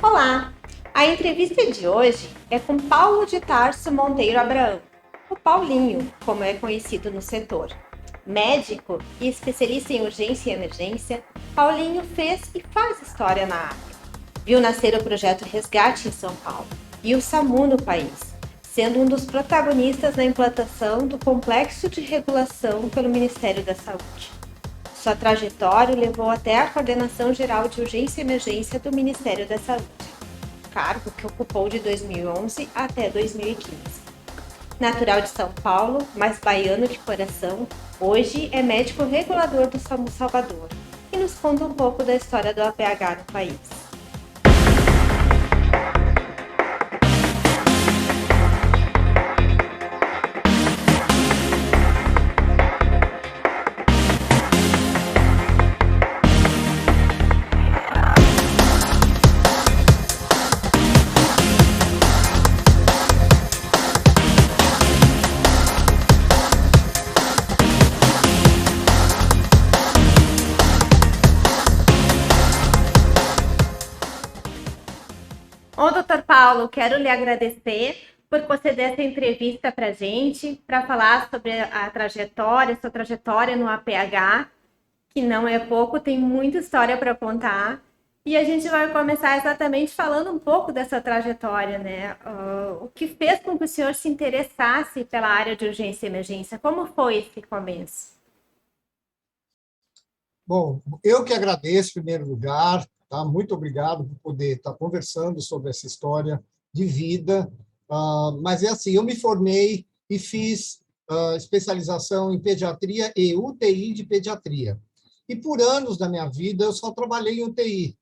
Olá! A entrevista de hoje é com Paulo de Tarso Monteiro Abraão, o Paulinho, como é conhecido no setor. Médico e especialista em urgência e emergência, Paulinho fez e faz história na área. Viu nascer o projeto Resgate em São Paulo e o SAMU no país, sendo um dos protagonistas na implantação do Complexo de Regulação pelo Ministério da Saúde. Sua trajetória o levou até a Coordenação Geral de Urgência e Emergência do Ministério da Saúde, cargo que ocupou de 2011 até 2015. Natural de São Paulo, mas baiano de coração, hoje é médico regulador do SAMU Salvador e nos conta um pouco da história do APH no país. Ô, doutor Paulo, quero lhe agradecer por conceder essa entrevista para a gente, para falar sobre a trajetória, sua trajetória no APH, que não é pouco, tem muita história para contar. E a gente vai começar exatamente falando um pouco dessa trajetória, né? O que fez com que o senhor se interessasse pela área de urgência e emergência? Como foi esse começo? Bom, eu que agradeço, em primeiro lugar, tá? Muito obrigado por poder estar conversando sobre essa história de vida. Mas é assim, eu me formei e fiz especialização em pediatria e UTI de pediatria. E por anos da minha vida eu só trabalhei em UTI.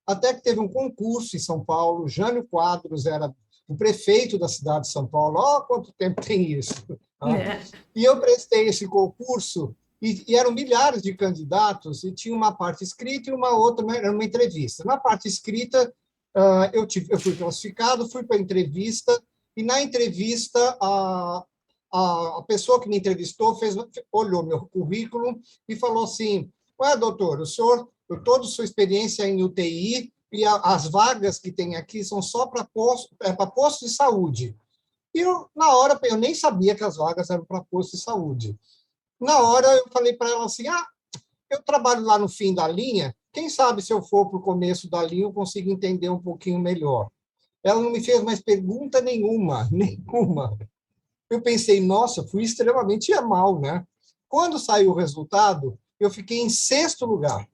Até que teve um concurso em São Paulo, Jânio Quadros era o prefeito da cidade de São Paulo. Ó, quanto tempo tem isso! Tá? E eu prestei esse concurso e eram milhares de candidatos e tinha uma parte escrita e uma outra, era uma entrevista. Na parte escrita, eu fui classificado, fui para a entrevista e na entrevista a pessoa que me entrevistou olhou meu currículo e falou assim: "Ué, doutor, o senhor, toda a sua experiência em UTI e as vagas que tem aqui são só para posto de saúde." E na hora, eu nem sabia que as vagas eram para posto de saúde. Na hora, eu falei para ela assim: eu trabalho lá no fim da linha, quem sabe se eu for para o começo da linha eu consigo entender um pouquinho melhor. Ela não me fez mais pergunta nenhuma, nenhuma. Eu pensei, nossa, fui extremamente mal, né? Quando saiu o resultado, eu fiquei em sexto lugar.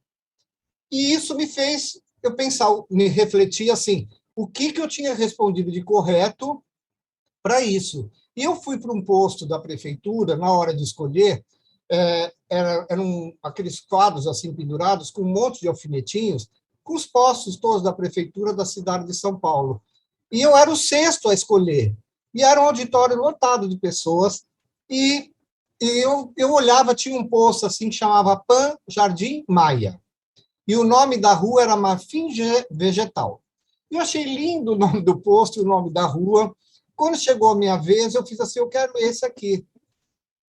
E isso me fez eu pensar, me refletir assim, o que eu tinha respondido de correto para isso. E eu fui para um posto da prefeitura, na hora de escolher, eram aqueles quadros assim pendurados com um monte de alfinetinhos, com os postos todos da prefeitura da cidade de São Paulo. E eu era o sexto a escolher. E era um auditório lotado de pessoas. E eu olhava, tinha um posto assim que chamava Pan Jardim Maia. E o nome da rua era Marfim Vegetal. Eu achei lindo o nome do posto e o nome da rua. Quando chegou a minha vez, eu fiz assim: eu quero esse aqui.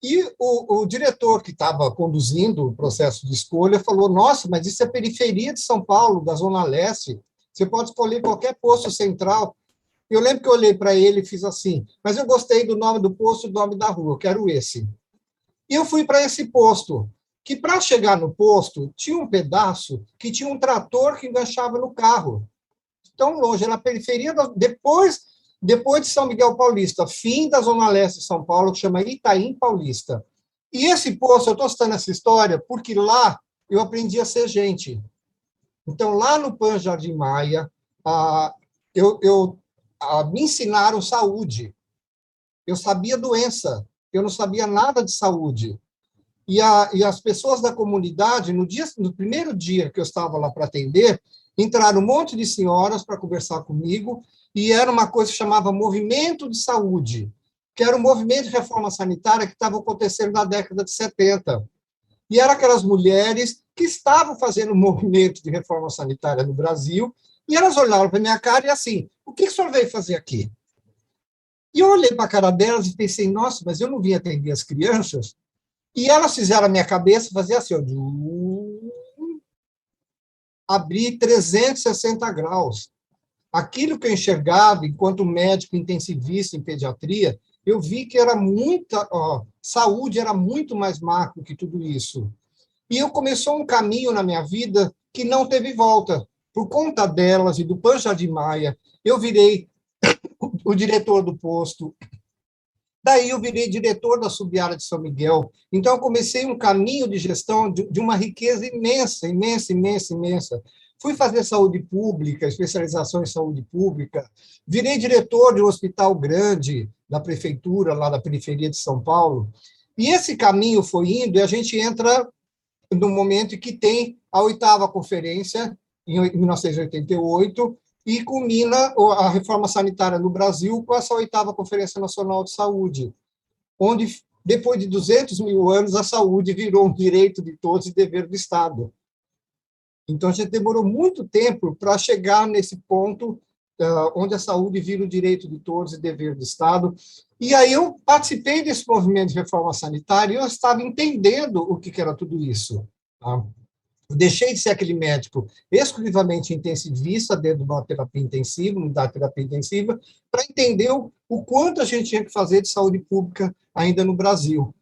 E o diretor que estava conduzindo o processo de escolha falou: nossa, mas isso é periferia de São Paulo, da Zona Leste. Você pode escolher qualquer posto central. Eu lembro que eu olhei para ele e fiz assim: mas eu gostei do nome do posto e do nome da rua, eu quero esse. E eu fui para esse posto, que para chegar no posto, tinha um pedaço que tinha um trator que enganchava no carro. Tão longe, na periferia, depois de São Miguel Paulista, fim da Zona Leste de São Paulo, que chama Itaim Paulista. E esse posto, eu estou citando essa história porque lá eu aprendi a ser gente. Então, lá no Pan Jardim Maia, me ensinaram saúde. Eu sabia doença, eu não sabia nada de saúde. E as pessoas da comunidade, no primeiro dia que eu estava lá para atender, entraram um monte de senhoras para conversar comigo, e era uma coisa que chamava Movimento de Saúde, que era um movimento de reforma sanitária que estava acontecendo na década de 70. E eram aquelas mulheres que estavam fazendo um movimento de reforma sanitária no Brasil, e elas olharam para a minha cara e assim: o que o senhor veio fazer aqui? E eu olhei para a cara delas e pensei: nossa, mas eu não vim atender as crianças? E elas fizeram a minha cabeça fazer assim, ó, abrir 360 graus. aquilo que eu enxergava enquanto médico intensivista em pediatria, eu vi que era saúde era muito mais macro que tudo isso. E eu começou um caminho na minha vida que não teve volta. Por conta delas e do Pancha de Maia, eu virei o diretor do posto. Daí eu virei diretor da Subiara de São Miguel. Então, eu comecei um caminho de gestão de uma riqueza imensa, imensa, imensa, imensa. Fui fazer saúde pública, especialização em saúde pública. Virei diretor de um hospital grande da prefeitura, lá da periferia de São Paulo. E esse caminho foi indo, e a gente entra no momento em que tem a 8ª conferência, em 1988, e culmina a reforma sanitária no Brasil com essa 8ª Conferência Nacional de Saúde, onde, depois de 200 mil anos, a saúde virou um direito de todos e dever do Estado. Então, a gente demorou muito tempo para chegar nesse ponto onde a saúde vira o direito de todos e dever do Estado. E aí eu participei desse movimento de reforma sanitária e eu estava entendendo o que era tudo isso. Tá? Eu deixei de ser aquele médico exclusivamente intensivista dentro de uma terapia intensiva, unidade de terapia intensiva, para entender o quanto a gente tinha que fazer de saúde pública ainda no Brasil.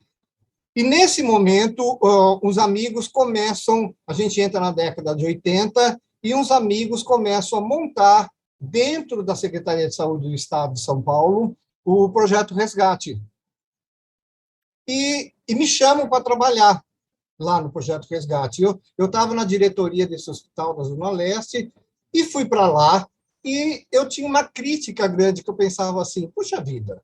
E, nesse momento, os amigos começam, a gente entra na década de 80, e uns amigos começam a montar, dentro da Secretaria de Saúde do Estado de São Paulo, o Projeto Resgate. E me chamam para trabalhar lá no Projeto Resgate. Eu estava na diretoria desse hospital da Zona Leste e fui para lá, e eu tinha uma crítica grande, que eu pensava assim, puxa vida,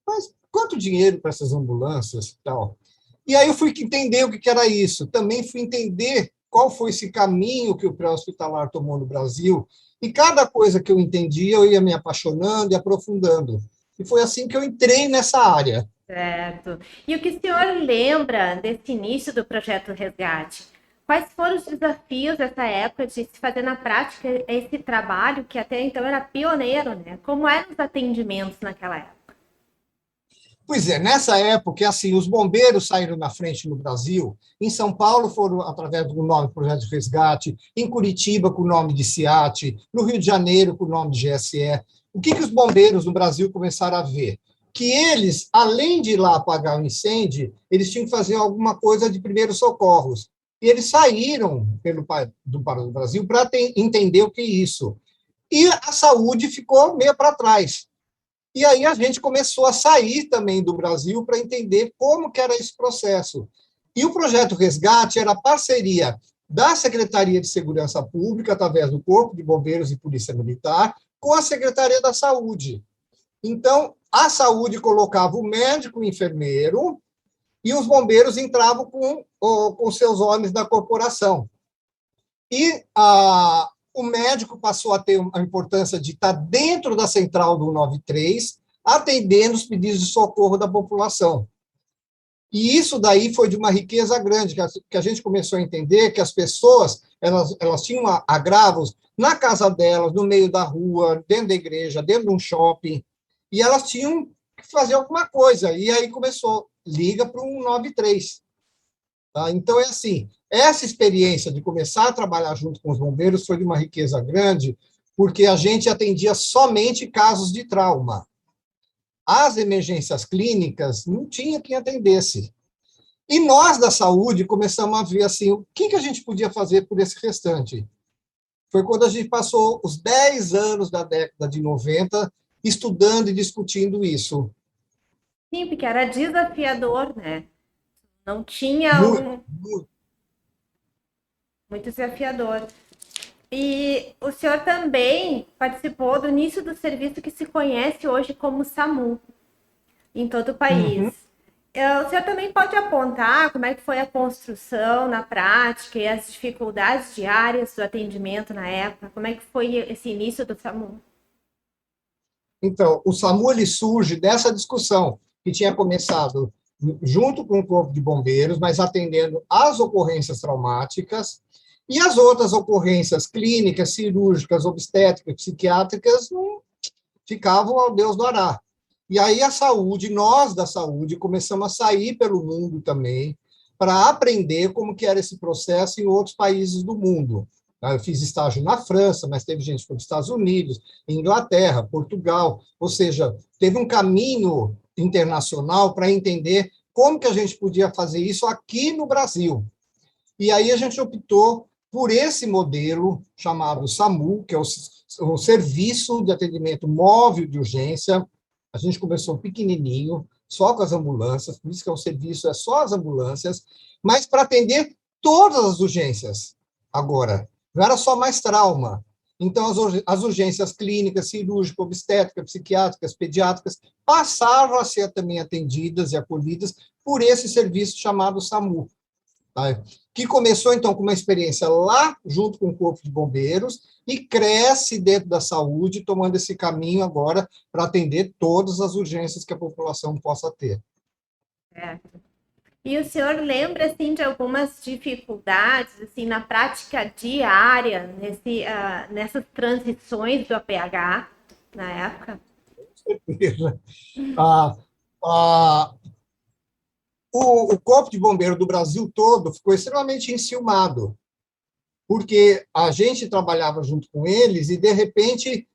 mas quanto dinheiro para essas ambulâncias e tal? E aí eu fui entender o que era isso. Também fui entender qual foi esse caminho que o pré-hospitalar tomou no Brasil. E cada coisa que eu entendia, eu ia me apaixonando e aprofundando. E foi assim que eu entrei nessa área. Certo. E o que o senhor lembra desse início do projeto Resgate? Quais foram os desafios dessa época de se fazer na prática esse trabalho que até então era pioneiro, né? Como eram os atendimentos naquela época? Pois é, nessa época, assim, os bombeiros saíram na frente no Brasil. Em São Paulo foram através do nome Projeto de Resgate, em Curitiba com o nome de CIAT, no Rio de Janeiro com o nome de GSE. O que os bombeiros no Brasil começaram a ver? Que eles, além de ir lá apagar o incêndio, eles tinham que fazer alguma coisa de primeiros socorros. E eles saíram para o Brasil para entender o que é isso. E a saúde ficou meio para trás. E aí a gente começou a sair também do Brasil para entender como que era esse processo. E o Projeto Resgate era a parceria da Secretaria de Segurança Pública, através do Corpo de Bombeiros e Polícia Militar, com a Secretaria da Saúde. Então, a saúde colocava o médico, o enfermeiro, e os bombeiros entravam com seus homens da corporação. E o médico passou a ter a importância de estar dentro da central do 193, atendendo os pedidos de socorro da população. E isso daí foi de uma riqueza grande, que a gente começou a entender que as pessoas elas tinham agravos na casa delas, no meio da rua, dentro da igreja, dentro de um shopping, e elas tinham que fazer alguma coisa. E aí começou, liga para o 193. Tá? Então, é assim, essa experiência de começar a trabalhar junto com os bombeiros foi de uma riqueza grande, porque a gente atendia somente casos de trauma. As emergências clínicas não tinha quem atendesse. E nós, da saúde, começamos a ver assim, o que a gente podia fazer por esse restante. Foi quando a gente passou os 10 anos da década de 90 estudando e discutindo isso. Sim, porque era desafiador, né? Não tinha muito desafiador. E o senhor também participou do início do serviço que se conhece hoje como SAMU, em todo o país. Uhum. O senhor também pode apontar como é que foi a construção na prática e as dificuldades diárias do atendimento na época? Como é que foi esse início do SAMU? Então, o SAMU ele surge dessa discussão que tinha começado junto com o Corpo de Bombeiros, mas atendendo às ocorrências traumáticas, e as outras ocorrências clínicas, cirúrgicas, obstétricas, psiquiátricas, não ficavam ao Deus do Ará. E aí a saúde, nós da saúde, começamos a sair pelo mundo também, para aprender como que era esse processo em outros países do mundo. Tá? Eu fiz estágio na França, mas teve gente que foi dos Estados Unidos, Inglaterra, Portugal, ou seja, teve um caminho internacional para entender como que a gente podia fazer isso aqui no Brasil. E aí a gente optou por esse modelo chamado SAMU, que é o Serviço de Atendimento Móvel de Urgência. A gente começou pequenininho, só com as ambulâncias, por isso que é um serviço, é só as ambulâncias, mas para atender todas as urgências. Agora, não era só mais trauma. Então, as urgências clínicas, cirúrgicas, obstétricas, psiquiátricas, pediátricas, passaram a ser também atendidas e acolhidas por esse serviço chamado SAMU. Tá? Que começou, então, com uma experiência lá, junto com o Corpo de Bombeiros, e cresce dentro da saúde, tomando esse caminho agora para atender todas as urgências que a população possa ter. Certo. E o senhor lembra, assim, de algumas dificuldades, assim, na prática diária, nessas transições do APH, na época? Ah, ah, o Corpo de Bombeiro do Brasil todo ficou extremamente enciumado, porque a gente trabalhava junto com eles e, de repente,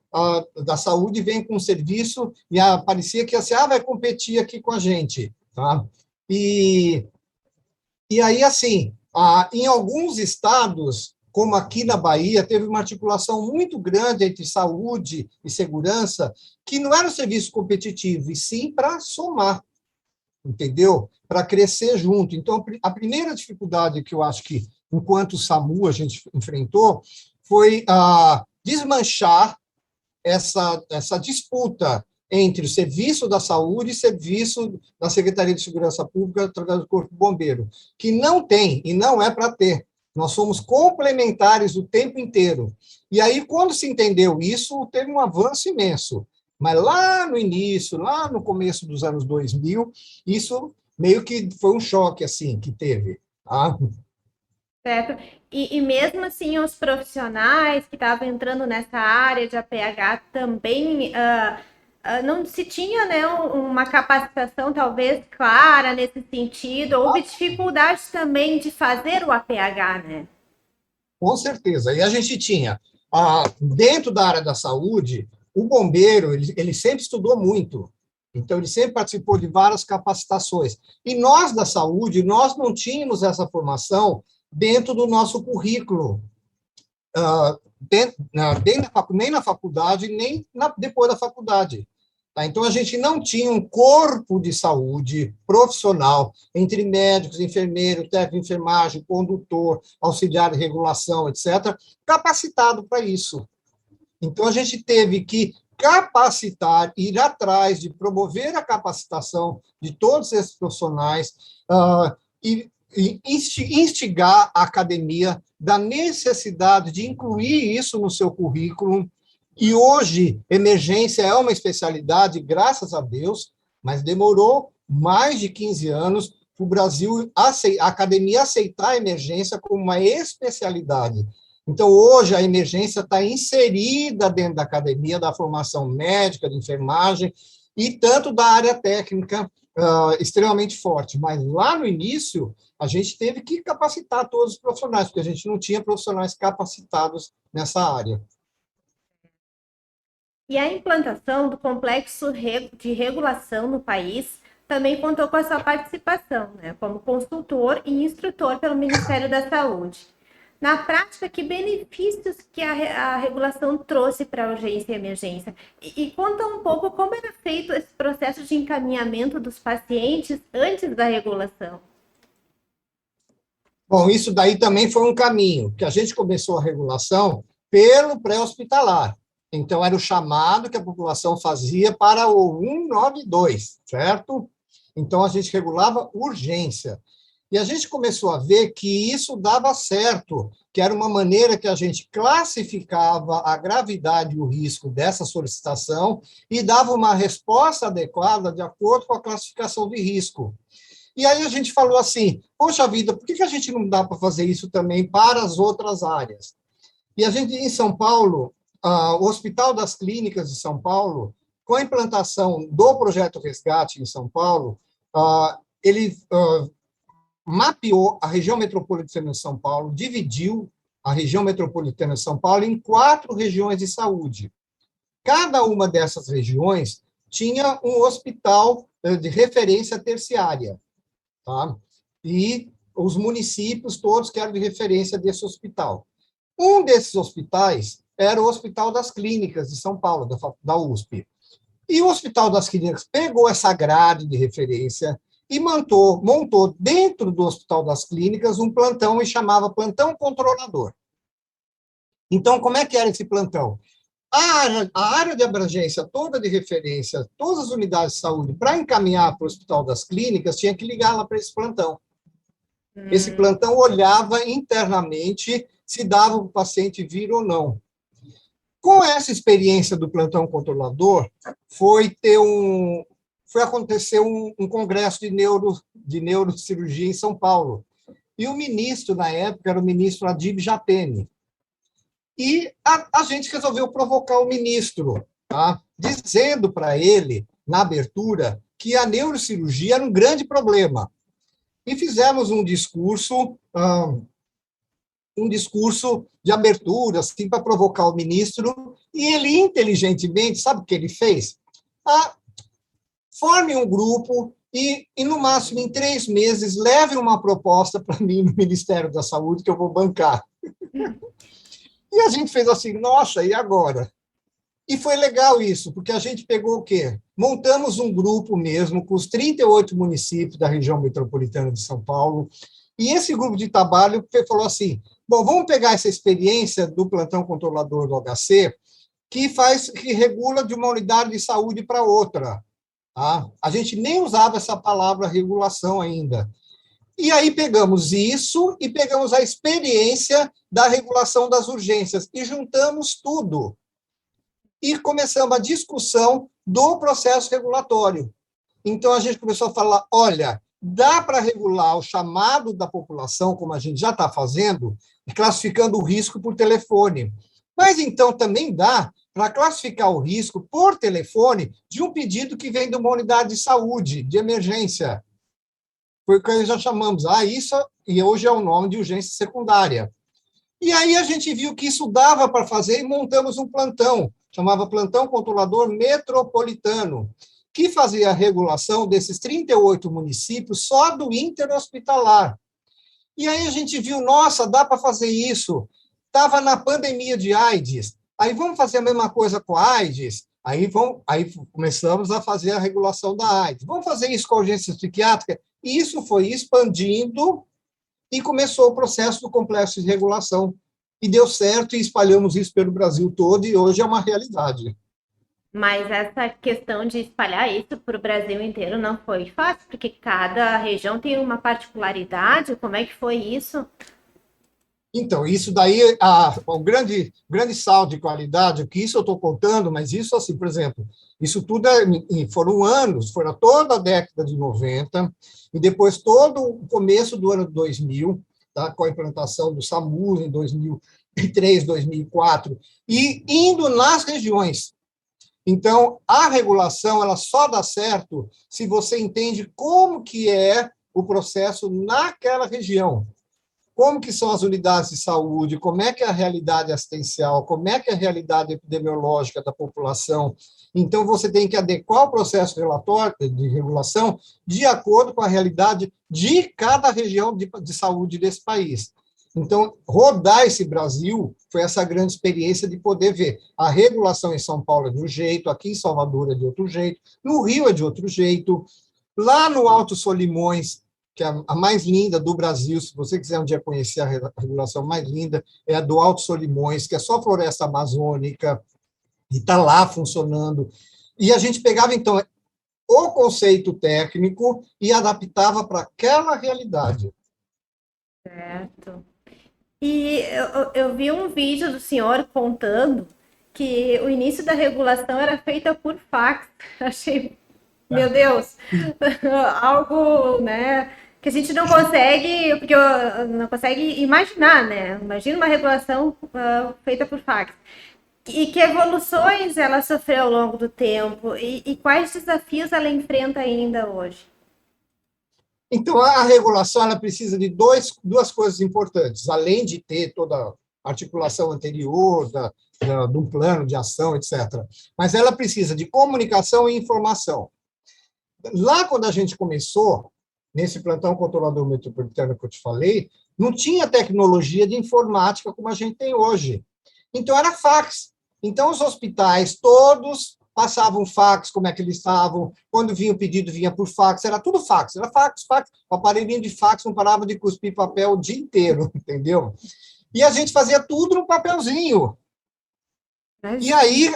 da saúde vem com um serviço e parecia que assim, vai competir aqui com a gente. Tá? E aí, assim, em alguns estados, como aqui na Bahia, teve uma articulação muito grande entre saúde e segurança, que não era um serviço competitivo, e sim para somar, entendeu? Para crescer junto. Então, a primeira dificuldade que eu acho que, enquanto SAMU, a gente enfrentou, foi desmanchar essa disputa entre o Serviço da Saúde e Serviço da Secretaria de Segurança Pública através do Corpo de Bombeiro, que não tem e não é para ter. Nós somos complementares o tempo inteiro. E aí, quando se entendeu isso, teve um avanço imenso. Mas lá no início, lá no começo dos anos 2000, isso meio que foi um choque assim que teve. Tá? Certo. E mesmo assim, os profissionais que estavam entrando nessa área de APH também não se tinha, né, uma capacitação talvez clara nesse sentido. Houve dificuldades também de fazer o APH, né? Com certeza. E a gente tinha, dentro da área da saúde, o bombeiro, ele sempre estudou muito. Então, ele sempre participou de várias capacitações. E nós, da saúde, nós não tínhamos essa formação dentro do nosso currículo, nem na faculdade, nem depois da faculdade. Tá? Então, a gente não tinha um corpo de saúde profissional, entre médicos, enfermeiros, técnico de enfermagem, condutor, auxiliar de regulação, etc., capacitado para isso. Então, a gente teve que capacitar, ir atrás de promover a capacitação de todos esses profissionais e instigar a academia da necessidade de incluir isso no seu currículo. E hoje, emergência é uma especialidade, graças a Deus, mas demorou mais de 15 anos para o Brasil, a academia aceitar a emergência como uma especialidade. Então, hoje, a emergência está inserida dentro da academia, da formação médica, de enfermagem, e tanto da área técnica, extremamente forte. Mas lá no início, a gente teve que capacitar todos os profissionais, porque a gente não tinha profissionais capacitados nessa área. E a implantação do complexo de regulação no país também contou com a sua participação, né, como consultor e instrutor pelo Ministério da Saúde. Na prática, que benefícios que a regulação trouxe para a urgência e emergência? E conta um pouco como era feito esse processo de encaminhamento dos pacientes antes da regulação. Bom, isso daí também foi um caminho, que a gente começou a regulação pelo pré-hospitalar. Então, era o chamado que a população fazia para o 192, certo? Então, a gente regulava urgência. E a gente começou a ver que isso dava certo, que era uma maneira que a gente classificava a gravidade e o risco dessa solicitação e dava uma resposta adequada de acordo com a classificação de risco. E aí a gente falou assim, poxa vida, por que a gente não dá para fazer isso também para as outras áreas? E a gente, em São Paulo, o Hospital das Clínicas de São Paulo, com a implantação do Projeto Resgate em São Paulo, ele mapeou a região metropolitana de São Paulo, dividiu a região metropolitana de São Paulo em 4 regiões de saúde. Cada uma dessas regiões tinha um hospital de referência terciária, tá? E os municípios todos que eram de referência desse hospital. Um desses hospitais era o Hospital das Clínicas de São Paulo, da USP. E o Hospital das Clínicas pegou essa grade de referência e montou dentro do Hospital das Clínicas um plantão e chamava plantão controlador. Então, como é que era esse plantão? A área de abrangência toda de referência, todas as unidades de saúde, para encaminhar para o Hospital das Clínicas, tinha que ligar lá para esse plantão. Esse plantão olhava internamente se dava para o paciente vir ou não. Com essa experiência do plantão controlador, foi acontecer um congresso de neurocirurgia em São Paulo. E o ministro, na época, era o ministro Adib Jatene. E a gente resolveu provocar o ministro, tá? Dizendo para ele, na abertura, que a neurocirurgia era um grande problema. E fizemos um discurso de abertura, assim, para provocar o ministro, e ele, inteligentemente, sabe o que ele fez? Forme um grupo e, no máximo, em 3 meses, leve uma proposta para mim no Ministério da Saúde, que eu vou bancar. E a gente fez assim, nossa, e agora? E foi legal isso, porque a gente pegou o quê? Montamos um grupo mesmo, com os 38 municípios da região metropolitana de São Paulo, e esse grupo de trabalho falou assim, bom, vamos pegar essa experiência do plantão controlador do HC, que regula de uma unidade de saúde para outra. Tá? A gente nem usava essa palavra regulação ainda. E aí pegamos isso e pegamos a experiência da regulação das urgências e juntamos tudo. E começamos a discussão do processo regulatório. Então, a gente começou a falar, olha, dá para regular o chamado da população, como a gente já está fazendo, classificando o risco por telefone. Mas, então, também dá para classificar o risco por telefone de um pedido que vem de uma unidade de saúde, de emergência. Foi o que já chamamos, isso, e hoje é o nome de urgência secundária. E aí a gente viu que isso dava para fazer e montamos um plantão, chamava Plantão Controlador Metropolitano, que fazia a regulação desses 38 municípios só do interhospitalar. E aí a gente viu, nossa, dá para fazer isso. Estava na pandemia de AIDS, aí vamos fazer a mesma coisa com a AIDS, aí começamos a fazer a regulação da AIDS. Vamos fazer isso com a urgência psiquiátrica? E isso foi expandindo e começou o processo do complexo de regulação. E deu certo e espalhamos isso pelo Brasil todo e hoje é uma realidade. Mas essa questão de espalhar isso para o Brasil inteiro não foi fácil, porque cada região tem uma particularidade. Como é que foi isso? Então, isso daí, o grande salto de qualidade, que isso eu estou contando, mas isso, assim, por exemplo, isso tudo foram anos, foram toda a década de 90, e depois todo o começo do ano 2000, tá, com a implantação do SAMU em 2003, 2004, e indo nas regiões. Então, a regulação ela só dá certo se você entende como que é o processo naquela região. Como que são as unidades de saúde, como é que é a realidade assistencial, como é que é a realidade epidemiológica da população. Então, você tem que adequar o processo de regulação de acordo com a realidade de cada região de saúde desse país. Então, rodar esse Brasil foi essa grande experiência de poder ver. A regulação em São Paulo é de um jeito, aqui em Salvador é de outro jeito, no Rio é de outro jeito, lá no Alto Solimões, que é a mais linda do Brasil, se você quiser um dia conhecer a regulação mais linda, é a do Alto Solimões, que é só floresta amazônica, e está lá funcionando. E a gente pegava, então, o conceito técnico e adaptava para aquela realidade. Certo. E eu vi um vídeo do senhor contando que o início da regulação era feita por fax. Achei, meu Deus, algo, né, que a gente não consegue, porque não consegue imaginar, né? Imagina uma regulação feita por fax. E que evoluções ela sofreu ao longo do tempo e quais desafios ela enfrenta ainda hoje? Então, a regulação ela precisa de duas coisas importantes, além de ter toda articulação anterior, de um plano de ação, etc. Mas ela precisa de comunicação e informação. Lá, quando a gente começou, nesse plantão controlador metropolitano que eu te falei, não tinha tecnologia de informática como a gente tem hoje. Então, era fax. Então, os hospitais todos passavam fax, como é que eles estavam, quando vinha o pedido, vinha por fax, era tudo fax, era fax, fax, o aparelhinho de fax não parava de cuspir papel o dia inteiro, entendeu? E a gente fazia tudo no papelzinho. E aí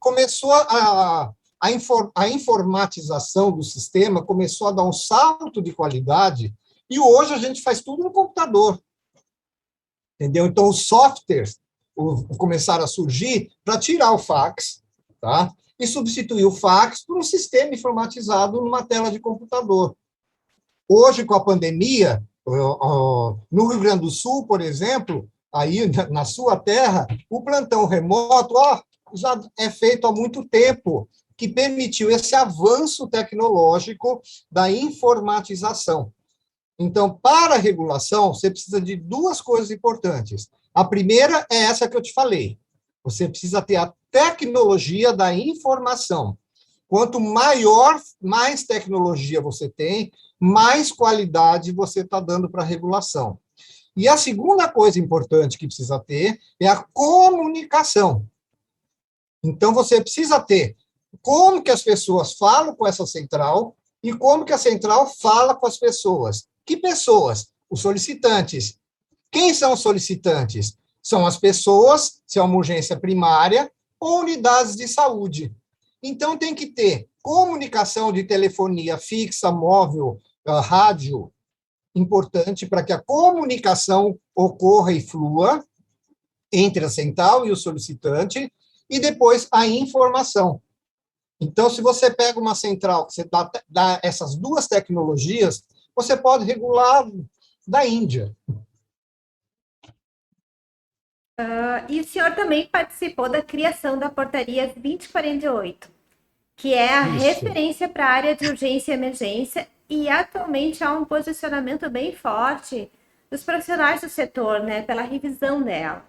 começou a informatização do sistema, começou a dar um salto de qualidade, e hoje a gente faz tudo no computador. Entendeu? Então, os softwares começaram a surgir para tirar o fax, tá? E substituir o fax por um sistema informatizado numa tela de computador. Hoje, com a pandemia, no Rio Grande do Sul, por exemplo, aí na sua terra, o plantão remoto já é feito há muito tempo, que permitiu esse avanço tecnológico da informatização. Então, para a regulação, você precisa de duas coisas importantes. A primeira é essa que eu te falei. Você precisa ter a tecnologia da informação. Quanto mais tecnologia você tem, mais qualidade você está dando para a regulação. E a segunda coisa importante que precisa ter é a comunicação. Então, você precisa ter como que as pessoas falam com essa central e como que a central fala com as pessoas. Que pessoas? Os solicitantes. Quem são os solicitantes? São as pessoas, se é uma urgência primária, ou unidades de saúde. Então, tem que ter comunicação de telefonia fixa, móvel, rádio, importante para que a comunicação ocorra e flua entre a central e o solicitante, e depois a informação. Então, se você pega uma central, você dá essas duas tecnologias, você pode regular da Índia. E o senhor também participou da criação da Portaria 2048, que é a referência para a área de urgência e emergência, e atualmente há um posicionamento bem forte dos profissionais do setor, né, pela revisão dela.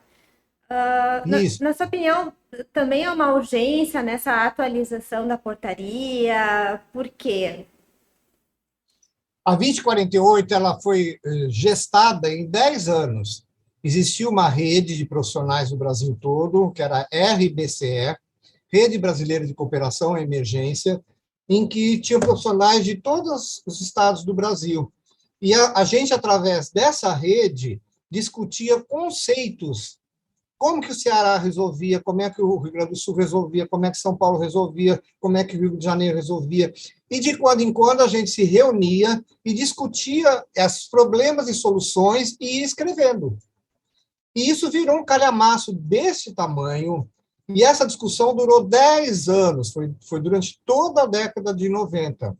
Na sua opinião, também há uma urgência nessa atualização da portaria? Por quê? A 2048 ela foi gestada em 10 anos. Existiu uma rede de profissionais no Brasil todo, que era a RBCE, Rede Brasileira de Cooperação à Emergência, em que tinha profissionais de todos os estados do Brasil. E a gente, através dessa rede, discutia conceitos. Como que o Ceará resolvia, como é que o Rio Grande do Sul resolvia, como é que São Paulo resolvia, como é que o Rio de Janeiro resolvia. E, de quando em quando, a gente se reunia e discutia esses problemas e soluções e ia escrevendo. E isso virou um calhamaço desse tamanho, e essa discussão durou 10 anos, foi durante toda a década de 90.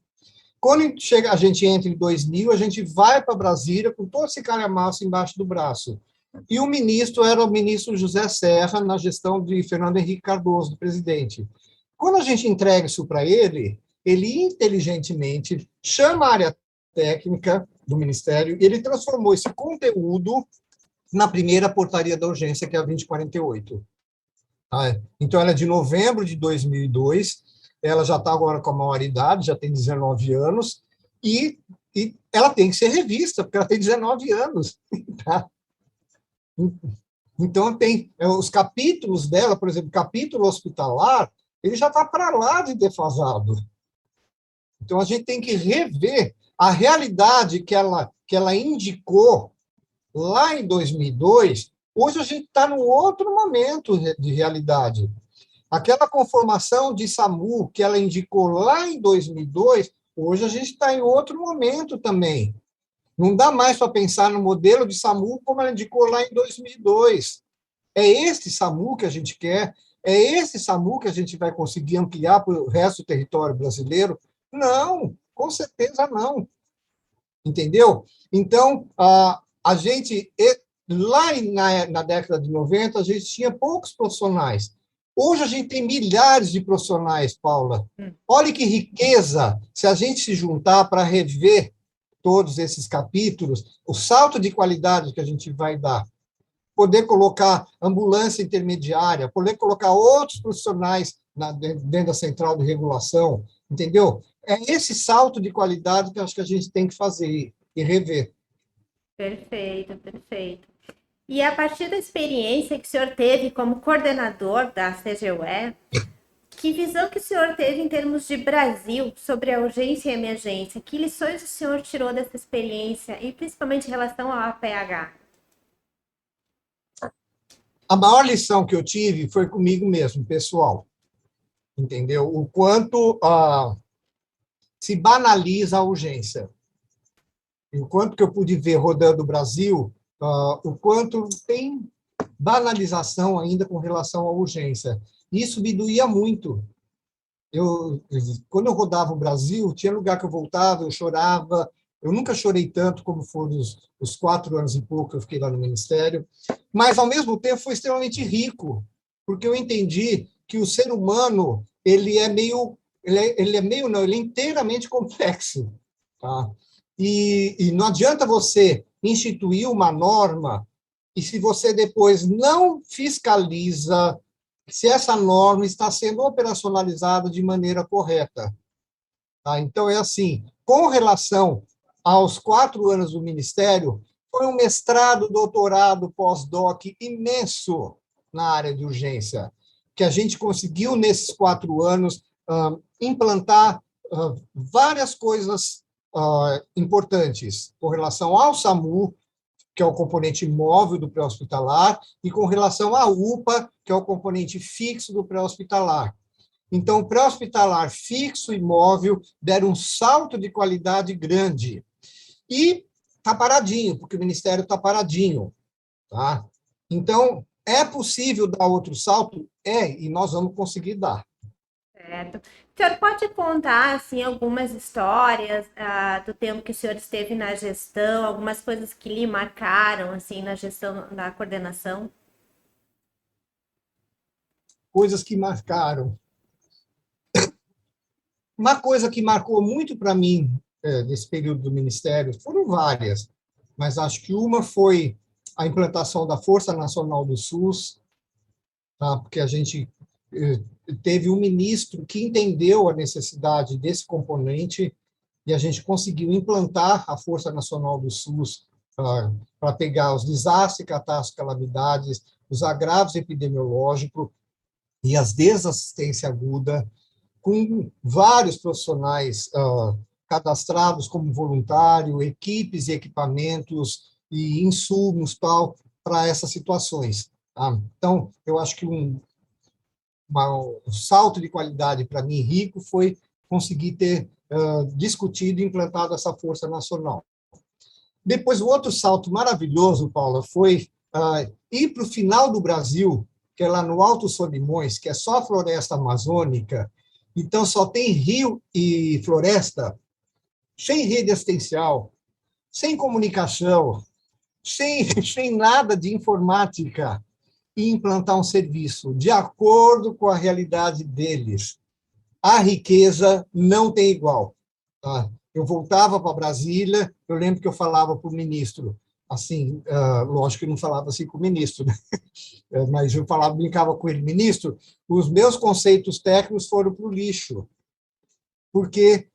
Quando a gente entra em 2000, a gente vai para Brasília com todo esse calhamaço embaixo do braço. E o ministro era o ministro José Serra, na gestão de Fernando Henrique Cardoso, do presidente. Quando a gente entrega isso para ele, ele inteligentemente chama a área técnica do Ministério e ele transformou esse conteúdo na primeira portaria da urgência, que é a 2048. Então, ela é de novembro de 2002, ela já está agora com a maioridade, já tem 19 anos, e ela tem que ser revista, porque ela tem 19 anos. Tá? Então, tem os capítulos dela, por exemplo, capítulo hospitalar, ele já está para lá de defasado. Então, a gente tem que rever a realidade que ela indicou lá em 2002. Hoje a gente está num outro momento de realidade. Aquela conformação de SAMU que ela indicou lá em 2002, hoje a gente está em outro momento também. Não dá mais para pensar no modelo de SAMU como ela indicou lá em 2002. É esse SAMU que a gente quer? É esse SAMU que a gente vai conseguir ampliar para o resto do território brasileiro? Não, com certeza não. Entendeu? Então, a gente, lá na década de 90, a gente tinha poucos profissionais. Hoje a gente tem milhares de profissionais, Paula. Olha que riqueza se a gente se juntar para rever todos esses capítulos, o salto de qualidade que a gente vai dar. poder colocar ambulância intermediária, poder colocar outros profissionais dentro da central de regulação, entendeu? É esse salto de qualidade que eu acho que a gente tem que fazer e rever. Perfeito, perfeito. E a partir da experiência que o senhor teve como coordenador da CGUE, que visão que o senhor teve em termos de Brasil sobre a urgência e emergência? Que lições o senhor tirou dessa experiência e principalmente em relação ao APH? A maior lição que eu tive foi comigo mesmo, pessoal, entendeu? O quanto se banaliza a urgência. E o quanto que eu pude ver rodando o Brasil, o quanto tem banalização ainda com relação à urgência. Isso me doía muito. Quando eu rodava o Brasil, tinha lugar que eu voltava, eu chorava. Eu nunca chorei tanto como foram os 4 anos e pouco que eu fiquei lá no Ministério, mas, ao mesmo tempo, foi extremamente rico, porque eu entendi que o ser humano ele é inteiramente complexo. Tá? E não adianta você instituir uma norma e se você depois não fiscaliza se essa norma está sendo operacionalizada de maneira correta. Tá? Então, é assim, com relação aos 4 anos do Ministério, foi um mestrado, doutorado, pós-doc imenso na área de urgência, que a gente conseguiu, nesses 4 anos, implantar várias coisas importantes com relação ao SAMU, que é o componente móvel do pré-hospitalar, e com relação à UPA, que é o componente fixo do pré-hospitalar. Então, o pré-hospitalar fixo e móvel deram um salto de qualidade grande. E está paradinho, porque o Ministério está paradinho. Tá? Então, é possível dar outro salto? É, e nós vamos conseguir dar. Certo. O senhor pode contar, assim, algumas histórias do tempo que o senhor esteve na gestão, algumas coisas que lhe marcaram, assim, na gestão, na coordenação? Coisas que marcaram. Uma coisa que marcou muito para mim, nesse período do Ministério, foram várias, mas acho que uma foi a implantação da Força Nacional do SUS, tá? Porque a gente teve um ministro que entendeu a necessidade desse componente e a gente conseguiu implantar a Força Nacional do SUS para pegar os desastres, catástrofes, calamidades, os agravos epidemiológicos e as desassistência aguda, com vários profissionais cadastrados como voluntário, equipes e equipamentos e insumos tal para essas situações. Tá? Então, eu acho que um salto de qualidade para mim rico foi conseguir ter discutido e implantado essa força nacional. Depois, o outro salto maravilhoso, Paula, foi ir para o final do Brasil, que é lá no Alto Solimões, que é só floresta amazônica, então só tem rio e floresta, sem rede assistencial, sem comunicação, sem nada de informática, e implantar um serviço de acordo com a realidade deles. A riqueza não tem igual. Tá? Eu voltava para Brasília, eu lembro que eu falava para o ministro, assim, lógico que eu não falava assim com o ministro, né? Mas eu brincava com ele, ministro, os meus conceitos técnicos foram para o lixo, porque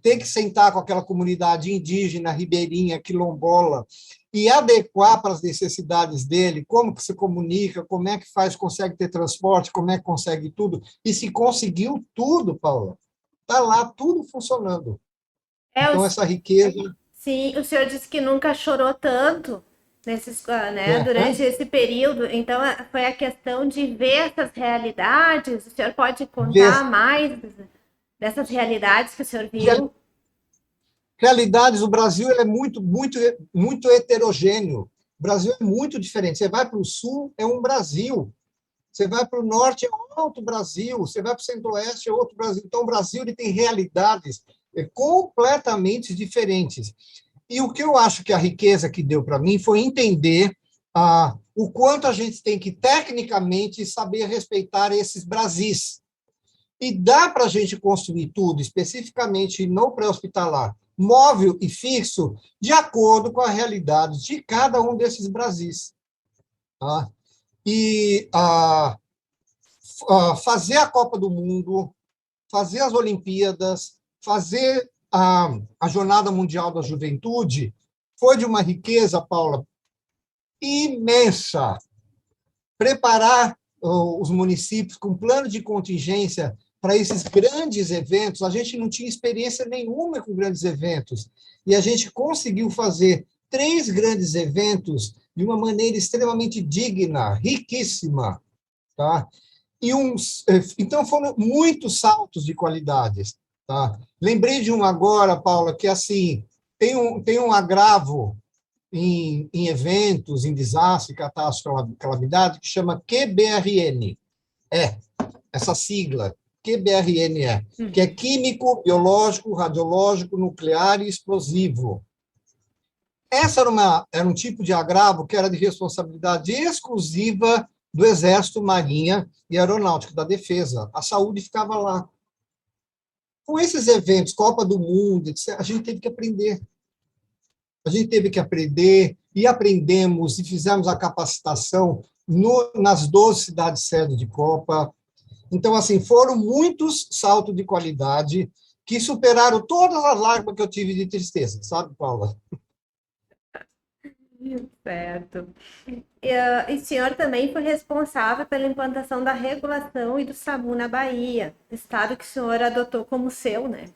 tem que sentar com aquela comunidade indígena, ribeirinha, quilombola, e adequar para as necessidades dele, como que se comunica, como é que faz, consegue ter transporte, como é que consegue tudo, e se conseguiu tudo, Paula, está lá tudo funcionando. Então, essa riqueza... Sim, o senhor disse que nunca chorou tanto né, durante esse período, então foi a questão de ver essas realidades. O senhor pode contar mais dessas realidades que o senhor viu? Realidades, o Brasil ele é muito, muito, muito heterogêneo. O Brasil é muito diferente. Você vai para o sul, é um Brasil. Você vai para o norte, é outro Brasil. Você vai para o centro-oeste, é outro Brasil. Então, o Brasil ele tem realidades completamente diferentes. E o que eu acho que a riqueza que deu para mim foi entender o quanto a gente tem que, tecnicamente, saber respeitar esses Brasis. E dá para a gente construir tudo, especificamente no pré-hospitalar, móvel e fixo, de acordo com a realidade de cada um desses Brasis. tá? E fazer a Copa do Mundo, fazer as Olimpíadas, fazer a Jornada Mundial da Juventude, foi de uma riqueza, Paula, imensa. Preparar os municípios com plano de contingência para esses grandes eventos, a gente não tinha experiência nenhuma com grandes eventos, e a gente conseguiu fazer 3 grandes eventos de uma maneira extremamente digna, riquíssima, tá? Então foram muitos saltos de qualidades, tá? Lembrei de um agora, Paula, que assim tem um agravo em eventos, em desastre, catástrofe, calamidade, que chama QBRN. Essa sigla, QBRNE, que é químico, biológico, radiológico, nuclear e explosivo. Essa era um tipo de agravo que era de responsabilidade exclusiva do Exército, Marinha e Aeronáutica, da Defesa. A saúde ficava lá. Com esses eventos, Copa do Mundo, etc., a gente teve que aprender. A gente teve que aprender, e aprendemos, e fizemos a capacitação nas 12 cidades sede de Copa. Então, assim, foram muitos saltos de qualidade que superaram todas as lágrimas que eu tive de tristeza, sabe, Paula? Certo. E o senhor também foi responsável pela implantação da regulação e do SAMU na Bahia, estado que o senhor adotou como seu, né?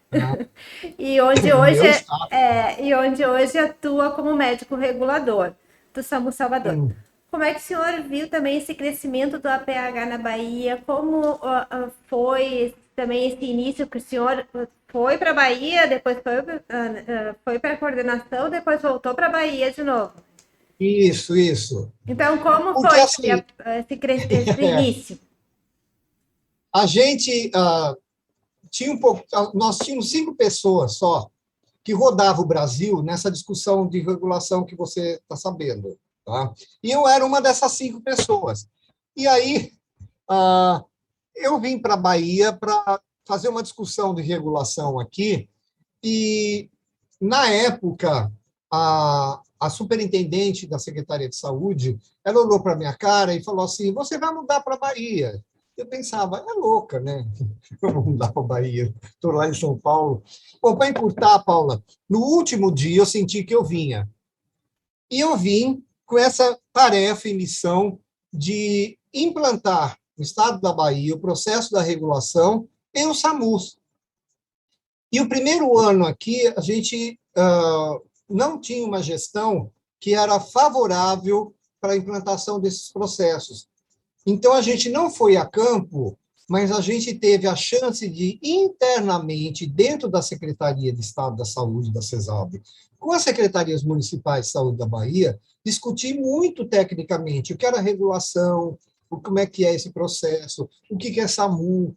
E onde O hoje, meu estado. e onde hoje atua como médico regulador do SAMU Salvador. Como é que o senhor viu também esse crescimento do APH na Bahia? Como foi também esse início que o senhor foi para a Bahia, depois foi para a coordenação, depois voltou para a Bahia de novo? Isso. Então, como Porque, foi assim, esse início? a gente tinha um pouco... Nós tínhamos 5 pessoas só que rodavam o Brasil nessa discussão de regulação que você está sabendo. Tá? E eu era uma dessas 5 pessoas. E aí, eu vim para a Bahia para fazer uma discussão de regulação aqui, e, na época, a superintendente da Secretaria de Saúde, ela olhou para a minha cara e falou assim, você vai mudar para a Bahia. Eu pensava, é louca, né? Eu vou mudar para a Bahia, estou lá em São Paulo. Bom, para encurtar, Paula, no último dia eu senti que eu vinha. E eu vim com essa tarefa e missão de implantar no estado da Bahia o processo da regulação e o SAMUS. E o primeiro ano aqui, a gente não tinha uma gestão que era favorável para a implantação desses processos. Então, a gente não foi a campo, mas a gente teve a chance de, internamente, dentro da Secretaria de Estado da Saúde, da CESAB, com as secretarias municipais de saúde da Bahia, discutir muito tecnicamente o que era regulação, como é que é esse processo, o que é SAMU.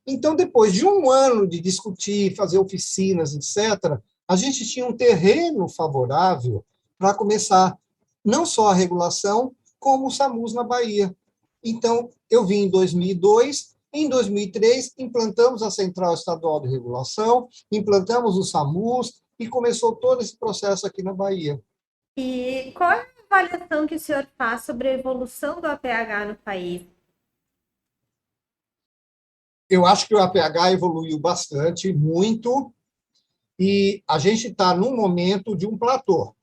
Então, depois de um ano de discutir, fazer oficinas, etc., a gente tinha um terreno favorável para começar não só a regulação, como o SAMUS na Bahia. Então, eu vim em 2002, em 2003, implantamos a Central Estadual de Regulação, implantamos o SAMUS e começou todo esse processo aqui na Bahia. E qual é a avaliação que o senhor faz sobre a evolução do APH no país? Eu acho que o APH evoluiu bastante, muito, e a gente está num momento de um platô.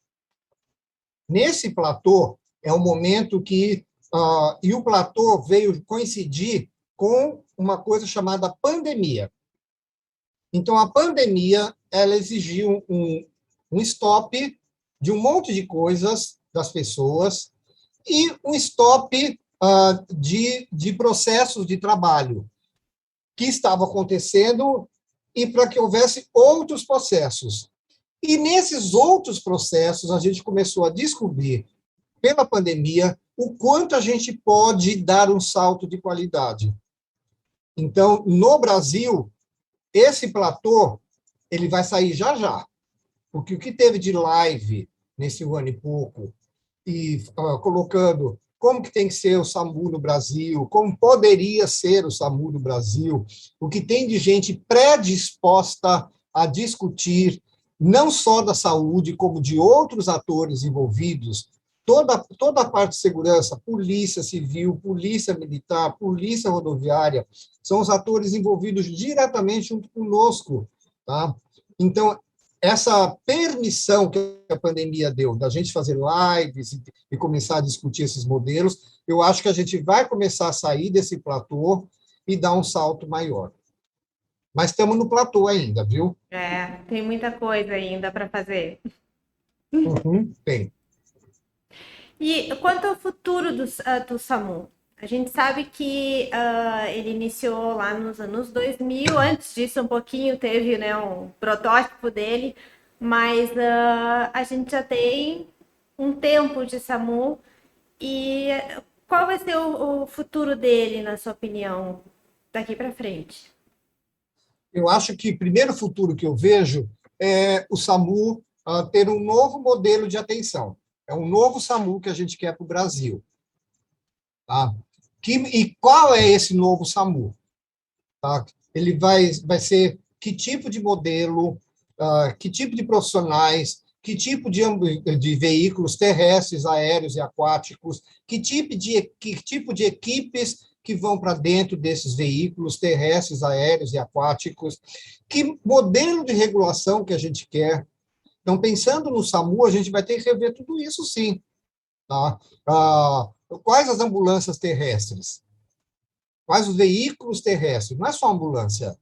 Nesse platô, é um momento que... e o platô veio coincidir com uma coisa chamada pandemia. Então, a pandemia ela exigiu um stop de um monte de coisas das pessoas e um stop de processos de trabalho que estavam acontecendo e para que houvesse outros processos. E nesses outros processos, a gente começou a descobrir, pela pandemia, o quanto a gente pode dar um salto de qualidade. Então, no Brasil, esse platô ele vai sair já já, porque o que teve de live nesse ano e pouco, e colocando como que tem que ser o SAMU no Brasil, como poderia ser o SAMU no Brasil, o que tem de gente predisposta a discutir, não só da saúde, como de outros atores envolvidos, toda a parte de segurança, polícia civil, polícia militar, polícia rodoviária, são os atores envolvidos diretamente junto conosco, tá? Então, essa permissão que a pandemia deu da gente fazer lives e começar a discutir esses modelos, eu acho que a gente vai começar a sair desse platô e dar um salto maior. Mas estamos no platô ainda, viu? Tem muita coisa ainda para fazer. Uhum, tem. E quanto ao futuro do SAMU? A gente sabe que ele iniciou lá nos anos 2000, antes disso um pouquinho teve, né, um protótipo dele, mas a gente já tem um tempo de SAMU e qual vai ser o futuro dele, na sua opinião, daqui para frente? Eu acho que o primeiro futuro que eu vejo é o SAMU ter um novo modelo de atenção. É um novo SAMU que a gente quer para o Brasil. Tá? E qual é esse novo SAMU? Tá? Ele vai ser que tipo de modelo, que tipo de profissionais, que tipo de veículos terrestres, aéreos e aquáticos, que tipo de equipes que vão para dentro desses veículos terrestres, aéreos e aquáticos, que modelo de regulação que a gente quer. Então, pensando no SAMU, a gente vai ter que rever tudo isso, sim. Tá? Quais as ambulâncias terrestres? Quais os veículos terrestres? Não é só ambulância.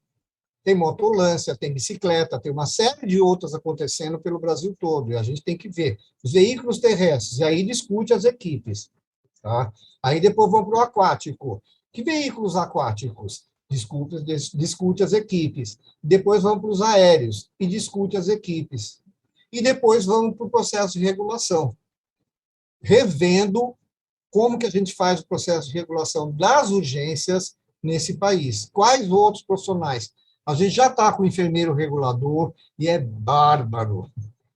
Tem motolância, tem bicicleta, tem uma série de outras acontecendo pelo Brasil todo, e a gente tem que ver. Os veículos terrestres, e aí discute as equipes. Tá? Aí depois vamos para o aquático. Que veículos aquáticos? Discute as equipes. Depois vamos para os aéreos, e discute as equipes. E depois vamos para o processo de regulação, revendo como que a gente faz o processo de regulação das urgências nesse país. Quais outros profissionais? A gente já está com o enfermeiro regulador e é bárbaro.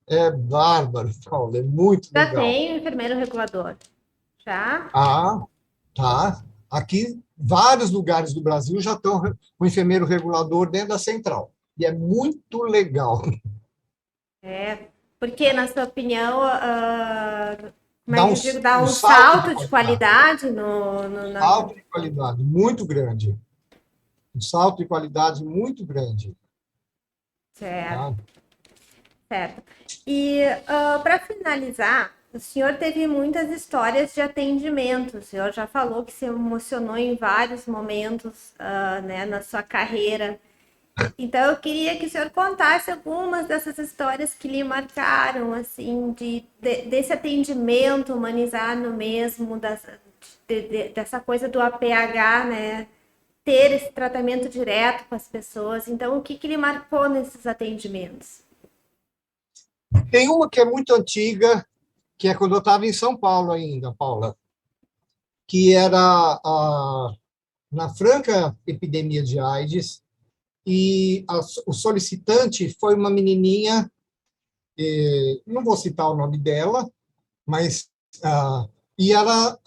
É bárbaro, Paulo, é muito Já legal. tem o enfermeiro regulador? Já? Ah, tá. Aqui, vários lugares do Brasil já estão com o enfermeiro regulador dentro da central. E é muito legal. Porque, na sua opinião, como é Dá que eu digo, dá um um salto de salto de qualidade. qualidade no. Salto de qualidade muito grande. Um salto de qualidade muito grande. Certo, Tá? certo. E para finalizar, o senhor teve muitas histórias de atendimento. O senhor já falou que se emocionou em vários momentos, né, na sua carreira. Então, eu queria que o senhor contasse algumas dessas histórias que lhe marcaram, assim, desse atendimento humanizado mesmo, dessa coisa do APH, né? Ter esse tratamento direto com as pessoas. Então, o que lhe marcou nesses atendimentos? Tem uma que é muito antiga, que é quando eu estava em São Paulo ainda, Paula, que era na franca epidemia de AIDS, e o solicitante foi uma menininha, não vou citar o nome dela, mas e ela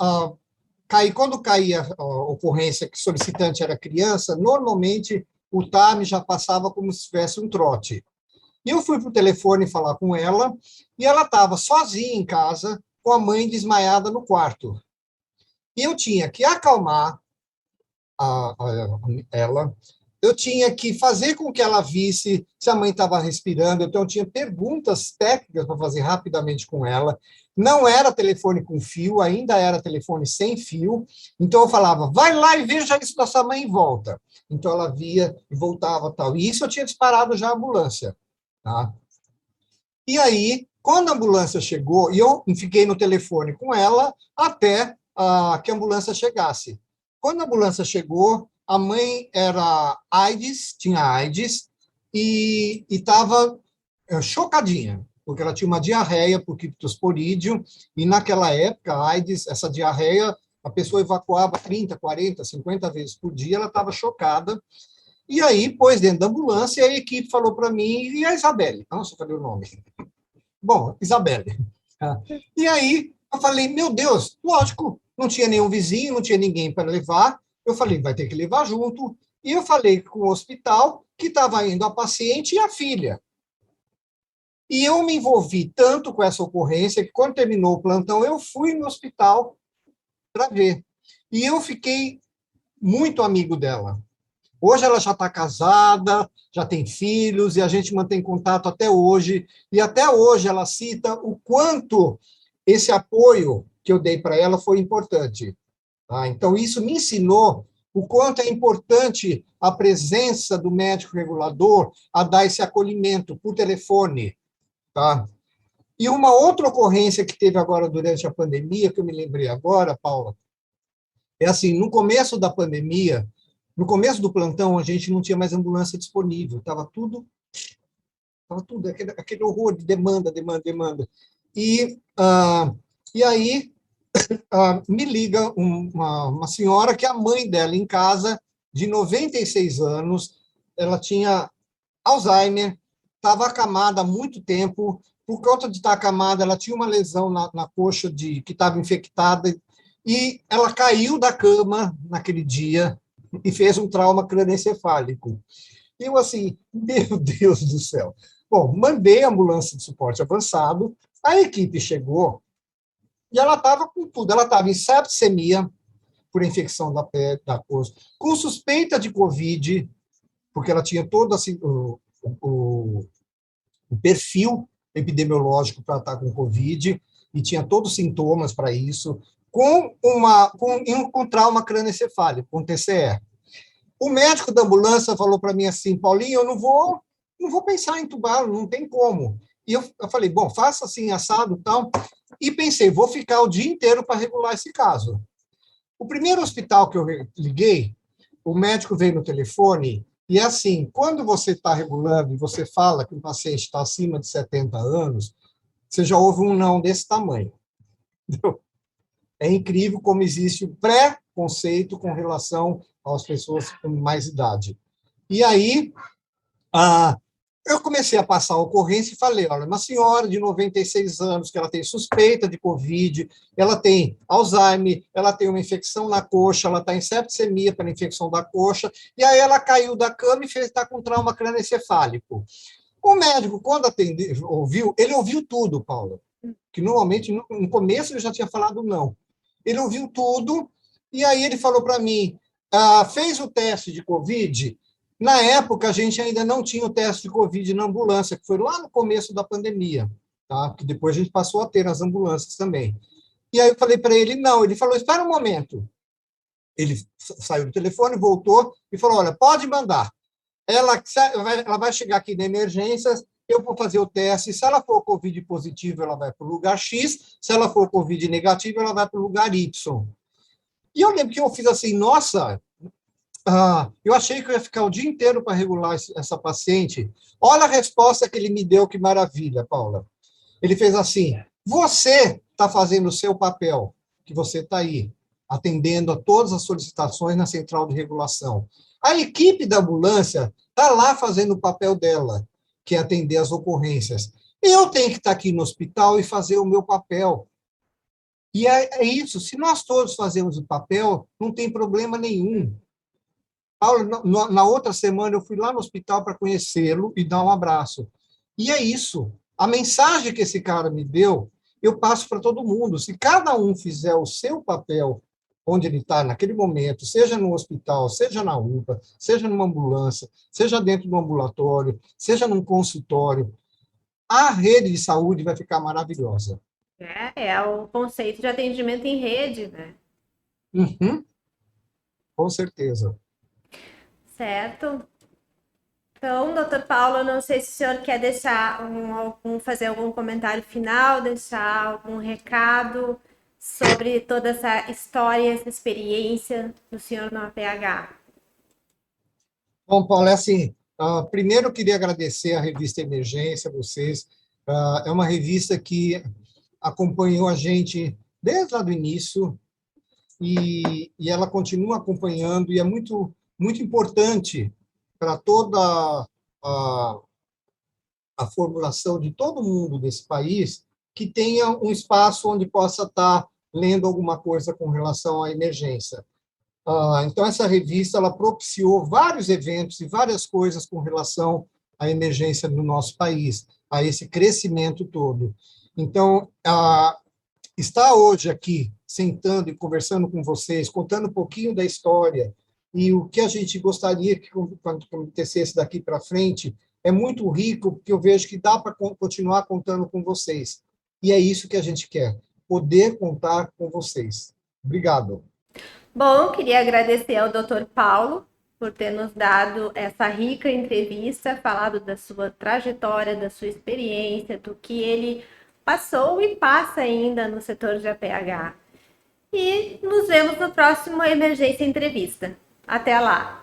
quando caía a ocorrência que o solicitante era criança, normalmente o TAM já passava como se tivesse um trote. E eu fui para o telefone falar com ela, e ela estava sozinha em casa, com a mãe desmaiada no quarto. E eu tinha que acalmar ela, eu tinha que fazer com que ela visse se a mãe estava respirando, então eu tinha perguntas técnicas para fazer rapidamente com ela. Não era telefone com fio, ainda era telefone sem fio, então eu falava, vai lá e veja isso da sua mãe e volta. Então ela via e voltava tal. E isso eu tinha disparado já a ambulância. Tá? E aí, quando a ambulância chegou, e eu fiquei no telefone com ela até que a ambulância chegasse. Quando a ambulância chegou, a mãe era AIDS, tinha AIDS, e estava chocadinha, porque ela tinha uma diarreia por criptosporídeo, e naquela época, a AIDS, essa diarreia, a pessoa evacuava 30, 40, 50 vezes por dia, ela estava chocada. E aí, pôs dentro da ambulância, e a equipe falou para mim, e a Isabelle? Nossa, eu falei o nome. Bom, Isabelle. Tá? E aí, eu falei, meu Deus, lógico, não tinha nenhum vizinho, não tinha ninguém para levar. Eu falei, vai ter que levar junto. E eu falei com o hospital que estava indo a paciente e a filha. E eu me envolvi tanto com essa ocorrência que, quando terminou o plantão, eu fui no hospital para ver. E eu fiquei muito amigo dela. Hoje ela já está casada, já tem filhos, e a gente mantém contato até hoje. E até hoje ela cita o quanto esse apoio que eu dei para ela foi importante. Tá? Então, isso me ensinou o quanto é importante a presença do médico regulador a dar esse acolhimento por telefone. Tá? E uma outra ocorrência que teve agora durante a pandemia, que eu me lembrei agora, Paula, é assim, no começo da pandemia, no começo do plantão, a gente não tinha mais ambulância disponível, estava tudo aquele horror de demanda, demanda, demanda. E aí me liga uma senhora que é a mãe dela em casa, de 96 anos, ela tinha Alzheimer, estava acamada há muito tempo, por conta de estar acamada, ela tinha uma lesão na coxa que estava infectada, e ela caiu da cama naquele dia e fez um trauma crânioencefálico. E eu assim, meu Deus do céu. Bom, mandei a ambulância de suporte avançado, a equipe chegou e ela estava com tudo. Ela estava em septicemia, por infecção da pele, da coxa, com suspeita de Covid, porque ela tinha todo assim, o perfil epidemiológico para estar com Covid, e tinha todos os sintomas para isso, com trauma crânioencefálico, com TCE. O médico da ambulância falou para mim assim, Paulinho, eu não vou pensar em entubá-lo, não tem como. E eu falei, bom, faça assim, assado e tal. E pensei, vou ficar o dia inteiro para regular esse caso. O primeiro hospital que eu liguei, o médico veio no telefone, e é assim, quando você está regulando e você fala que o paciente está acima de 70 anos, você já ouve um não desse tamanho. Entendeu? É incrível como existe o preconceito com relação às pessoas com mais idade. E aí, eu comecei a passar a ocorrência e falei, olha, uma senhora de 96 anos, que ela tem suspeita de Covid, ela tem Alzheimer, ela tem uma infecção na coxa, ela está em septicemia pela infecção da coxa, e aí ela caiu da cama e está com trauma crânioencefálico. O médico, quando ouviu, ele ouviu tudo, Paula, que normalmente, no começo, ele já tinha falado não. Ele ouviu tudo, e aí ele falou para mim, fez o teste de Covid. Na época, a gente ainda não tinha o teste de Covid na ambulância, que foi lá no começo da pandemia, tá? Que depois a gente passou a ter nas ambulâncias também. E aí eu falei para ele, não. Ele falou, espera um momento. Ele saiu do telefone, voltou e falou, olha, pode mandar. Ela vai chegar aqui na emergência, eu vou fazer o teste. Se ela for Covid positivo, ela vai para o lugar X. Se ela for Covid negativo, ela vai para o lugar Y. E eu lembro que eu fiz assim, nossa, eu achei que eu ia ficar o dia inteiro para regular essa paciente. Olha a resposta que ele me deu, que maravilha, Paula. Ele fez assim, você está fazendo o seu papel, que você está aí, atendendo a todas as solicitações na central de regulação. A equipe da ambulância está lá fazendo o papel dela, que é atender as ocorrências. Eu tenho que estar aqui no hospital e fazer o meu papel. E é isso, se nós todos fazemos o papel, não tem problema nenhum. Paulo, na outra semana, eu fui lá no hospital para conhecê-lo e dar um abraço. E é isso. A mensagem que esse cara me deu, eu passo para todo mundo. Se cada um fizer o seu papel onde ele está naquele momento, seja no hospital, seja na UPA, seja numa ambulância, seja dentro do ambulatório, seja num consultório, a rede de saúde vai ficar maravilhosa. É o conceito de atendimento em rede, né? Uhum, com certeza. Certo? Então, doutor Paulo, não sei se o senhor quer deixar fazer algum comentário final, deixar algum recado sobre toda essa história, essa experiência do senhor no APH. Bom, Paulo, é assim, primeiro eu queria agradecer a revista Emergência, a vocês. É uma revista que acompanhou a gente desde lá do início, e ela continua acompanhando, e é muito, muito importante para toda a formulação de todo mundo desse país que tenha um espaço onde possa estar lendo alguma coisa com relação à emergência. Então, essa revista ela propiciou vários eventos e várias coisas com relação à emergência no nosso país. a esse crescimento todo. Então, estar hoje aqui, sentando e conversando com vocês, contando um pouquinho da história e o que a gente gostaria que acontecesse daqui para frente, é muito rico, porque eu vejo que dá para continuar contando com vocês. E é isso que a gente quer, poder contar com vocês. Obrigado. Bom, queria agradecer ao Dr. Paulo por ter nos dado essa rica entrevista, falado da sua trajetória, da sua experiência, do que ele passou e passa ainda no setor de APH. E nos vemos no próximo Emergência Entrevista. Até lá!